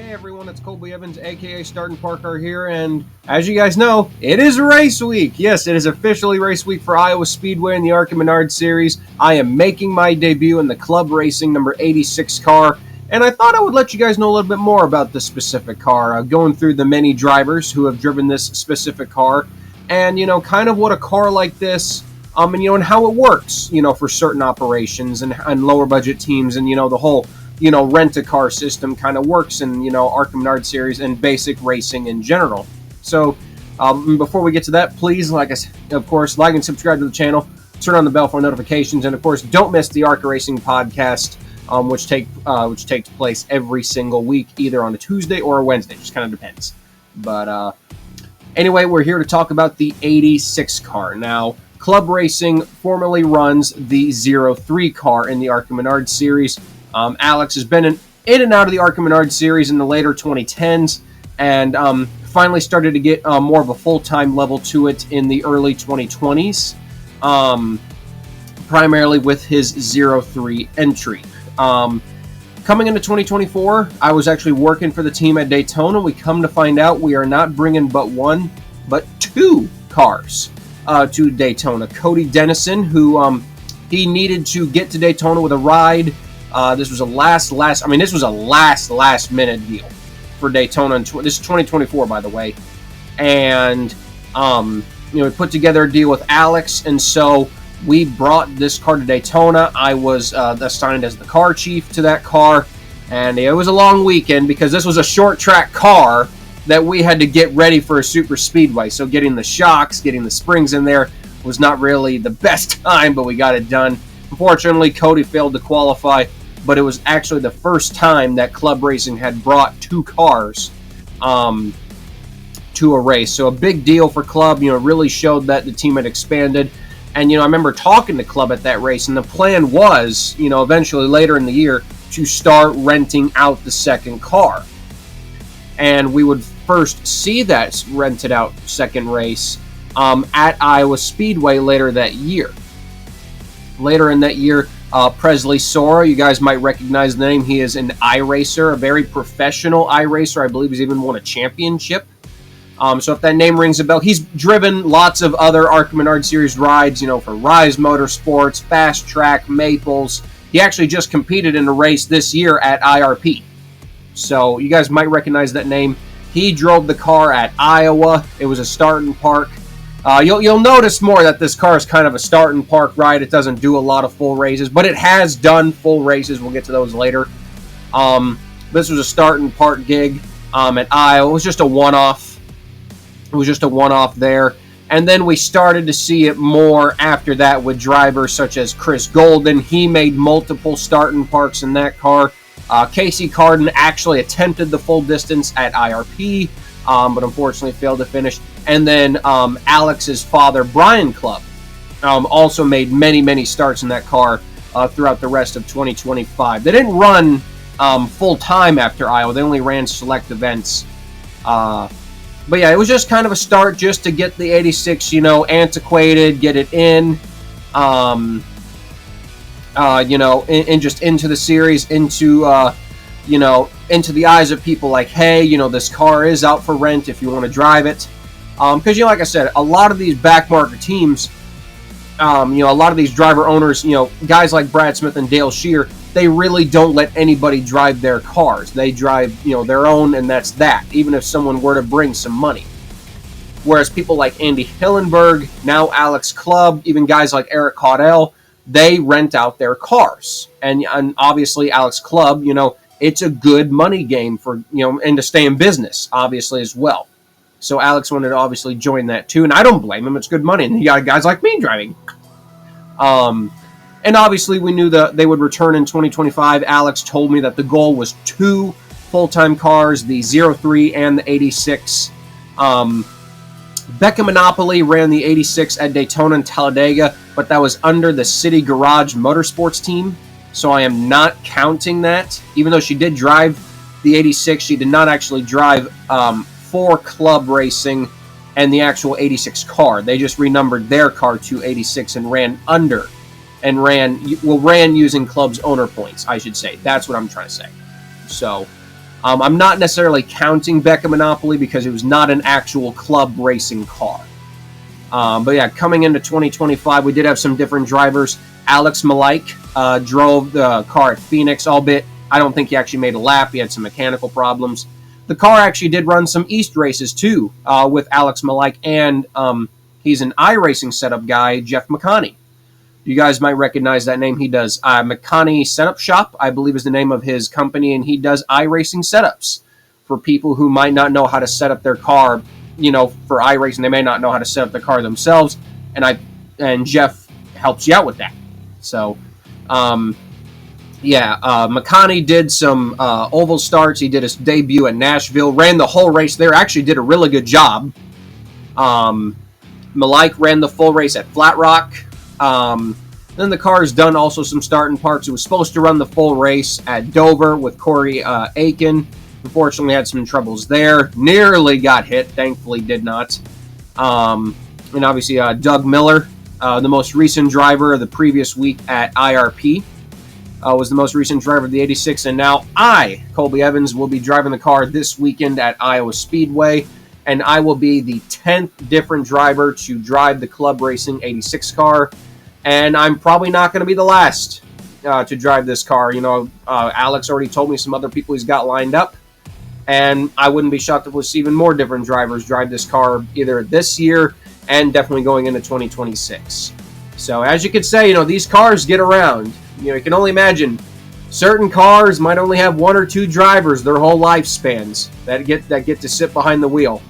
Hey everyone, it's Colby Evans, aka Startin' Parker here, and as you guys know, it is race week. Yes, it is officially race week for Iowa Speedway in the ARCA Menard Series. I am making my debut in the Clubb Racing number 86 car, and I thought I would let you guys know a little bit more about this specific car, going through the many drivers who have driven this specific car, and, kind of what a car like this, and how it works, for certain operations and lower budget teams, and, the whole rent-a-car system kind of works in, ARCA Menard Series and basic racing in general. So, before we get to that, please, of course, like and subscribe to the channel, turn on the bell for notifications, and, of course, don't miss the ARCA Racing podcast, which takes place every single week, either on a Tuesday or a Wednesday. Just kind of depends. But, anyway, we're here to talk about the 86 car. Now, Clubb Racing formerly runs the 03 car in the ARCA Menard Series. Alex has been in and out of the ARCA Menard Series in the later 2010s, and finally started to get more of a full-time level to it in the early 2020s, primarily with his 03 entry. Coming into 2024, I was actually working for the team at Daytona. We come to find out we are not bringing but two cars to Daytona. Cody Dennison, who he needed to get to Daytona with a ride. This was a last minute deal for Daytona. This is 2024, by the way. And, we put together a deal with Alex, and so we brought this car to Daytona. I was assigned as the car chief to that car, and it was a long weekend because this was a short track car that we had to get ready for a super speedway. So getting the shocks, getting the springs in there was not really the best time, but we got it done. Unfortunately, Cody failed to qualify, but it was actually the first time that Clubb Racing had brought two cars to a race. So a big deal for Clubb, really showed that the team had expanded. And, I remember talking to Clubb at that race, and the plan was, eventually later in the year, to start renting out the second car. And we would first see that rented out second race at Iowa Speedway later that year. Later in that year, Presley Sora, you guys might recognize the name. He is an iRacer, a very professional iRacer. I believe he's even won a championship. So if that name rings a bell, he's driven lots of other ARCA Menard Series rides, for Rise Motorsports, Fast Track, Maples. He actually just competed in a race this year at IRP. So you guys might recognize that name. He drove the car at Iowa. It was a start and park. You'll notice more that this car is kind of a start and park ride. It doesn't do a lot of full races, but it has done full races. We'll get to those later. This was a start and park gig at Iowa. It was just a one-off. It was just a one-off there. And then we started to see it more after that with drivers such as Chris Golden. He made multiple start and parks in that car. Casey Carden actually attempted the full distance at IRP, but unfortunately failed to finish. And then Alex's father, Brian Clubb, also made many, many starts in that car throughout the rest of 2025. They didn't run full-time after Iowa. They only ran select events. But yeah, it was just kind of a start just to get the 86, antiquated, get it in, just into the series, into the eyes of people like, hey, this car is out for rent if you want to drive it. Because, like I said, a lot of these backmarker teams, a lot of these driver owners, guys like Brad Smith and Dale Shear, they really don't let anybody drive their cars. They drive, their own, and that's that, even if someone were to bring some money. Whereas people like Andy Hillenberg, now Alex Clubb, even guys like Eric Caudell, they rent out their cars. And obviously Alex Clubb, it's a good money game for, and to stay in business, obviously, as well. So Alex wanted to obviously join that too, and I don't blame him. It's good money, and you got guys like me driving. And obviously we knew that they would return in 2025. Alex told me that the goal was two full-time cars, the 03 and the 86. Becca Monopoly ran the 86 at Daytona and Talladega, but that was under the City Garage Motorsports team, so I am not counting that. Even though she did drive the 86, she did not actually drive for Clubb Racing and the actual 86 car. They just renumbered their car to 86 and ran ran using Clubb's owner points, I should say. That's what I'm trying to say. So, I'm not necessarily counting Becca Monopoly because it was not an actual club racing car. But yeah, coming into 2025, we did have some different drivers. Alex Malik drove the car at Phoenix, albeit I don't think he actually made a lap. He had some mechanical problems. The car actually did run some East races too with Alex Malik, and he's an iRacing setup guy, Jeff McConney. You guys might recognize that name. He does McConney Setup Shop, I believe is the name of his company, and he does iRacing setups for people who might not know how to set up their car. For iRacing, they may not know how to set up the car themselves, and Jeff helps you out with that. So, McConney did some oval starts. He did his debut at Nashville, ran the whole race there. Actually, did a really good job. Malik ran the full race at Flat Rock. Then the car's done also some starting parts. It was supposed to run the full race at Dover with Corey Aiken. Unfortunately, had some troubles there. Nearly got hit. Thankfully, did not. And obviously, Doug Miller, the most recent driver of the previous week at IRP, was the most recent driver of the 86. And now I, Colby Evans, will be driving the car this weekend at Iowa Speedway. And I will be the 10th different driver to drive the Clubb Racing 86 car. And I'm probably not going to be the last to drive this car. Alex already told me some other people he's got lined up. And I wouldn't be shocked if we'll see even more different drivers drive this car either this year and definitely going into 2026. So as you could say, these cars get around. You can only imagine certain cars might only have one or two drivers their whole lifespans that get to sit behind the wheel.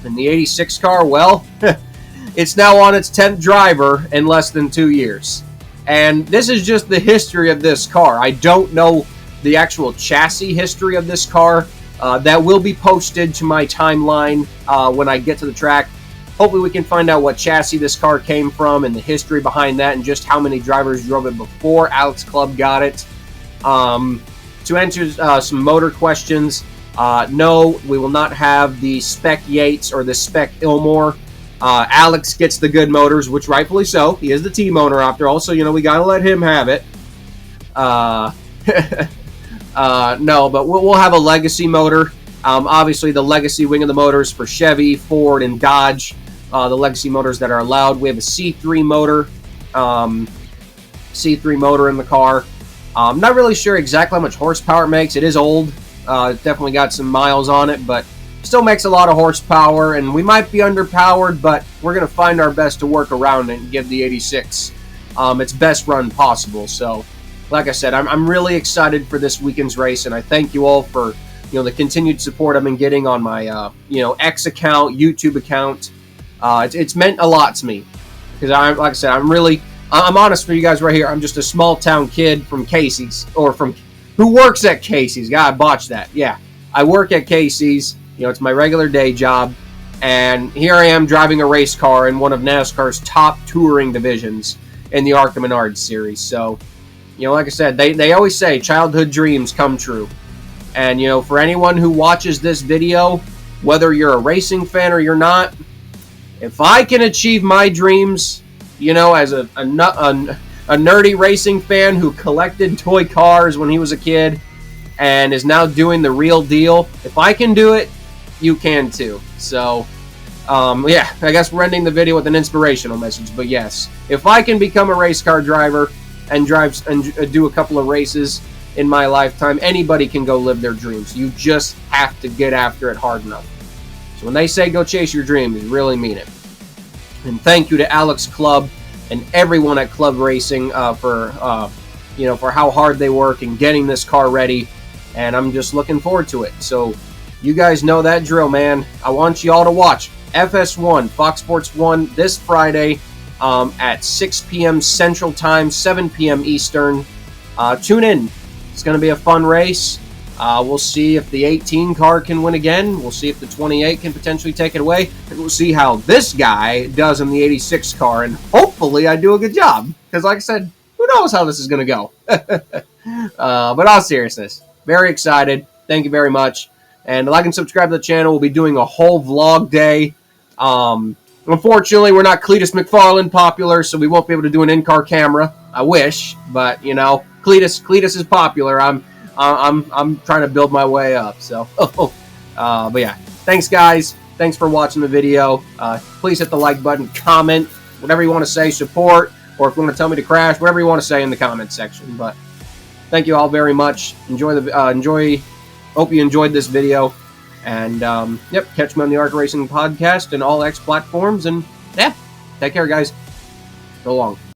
And the 86 car, well, it's now on its 10th driver in less than 2 years. And this is just the history of this car. I don't know the actual chassis history of this car. That will be posted to my timeline when I get to the track. Hopefully we can find out what chassis this car came from and the history behind that and just how many drivers drove it before Alex Clubb got it. To answer some motor questions, no, we will not have the Spec Yates or the Spec Ilmore. Alex gets the good motors, which rightfully so. He is the team owner after all, so we got to let him have it. No, but we'll have a legacy motor. Obviously, the legacy wing of the motors for Chevy, Ford, and Dodge, the legacy motors that are allowed. We have a C3 motor, in the car. I'm not really sure exactly how much horsepower it makes. It is old. It's definitely got some miles on it, but still makes a lot of horsepower, and we might be underpowered, but we're going to find our best to work around it and give the 86 its best run possible. So, like I said, I'm really excited for this weekend's race, and I thank you all for the continued support I've been getting on my X account, YouTube account. It's meant a lot to me because like I said, I'm honest for you guys right here. I'm just a small town kid from Casey's, who works at Casey's. God, I botched that. Yeah, I work at Casey's. It's my regular day job, and here I am driving a race car in one of NASCAR's top touring divisions in the ARCA Menards series. So, like I said, they always say childhood dreams come true. And, for anyone who watches this video, whether you're a racing fan or you're not, if I can achieve my dreams, as a nerdy racing fan who collected toy cars when he was a kid and is now doing the real deal, if I can do it, you can too. So, I guess we're ending the video with an inspirational message. But yes, if I can become a race car driver and do a couple of races in my lifetime, anybody can go live their dreams. You just have to get after it hard enough. So when they say go chase your dreams, you really mean it. And thank you to Alex Clubb and everyone at Clubb Racing for how hard they work in getting this car ready. And I'm just looking forward to it. So you guys know that drill, man. I want you all to watch FS1, Fox Sports 1, this Friday at 6 p.m. Central Time, 7 p.m. Eastern. Tune in. It's going to be a fun race. We'll see if the 18 car can win again. We'll see if the 28 can potentially take it away. And we'll see how this guy does in the 86 car. And hopefully I do a good job. Because like I said, who knows how this is going to go. But all seriousness, very excited. Thank you very much. And like and subscribe to the channel. We'll be doing a whole vlog day. Unfortunately, we're not Cletus McFarland popular, so we won't be able to do an in-car camera. I wish, but Cletus is popular. I'm I'm trying to build my way up. So, but yeah, thanks guys. Thanks for watching the video. Please hit the like button, comment, whatever you want to say, support, or if you want to tell me to crash, whatever you want to say in the comment section. But thank you all very much. Hope you enjoyed this video. And yep, catch me on the Arc Racing podcast and all X platforms. And yeah, take care, guys. So long.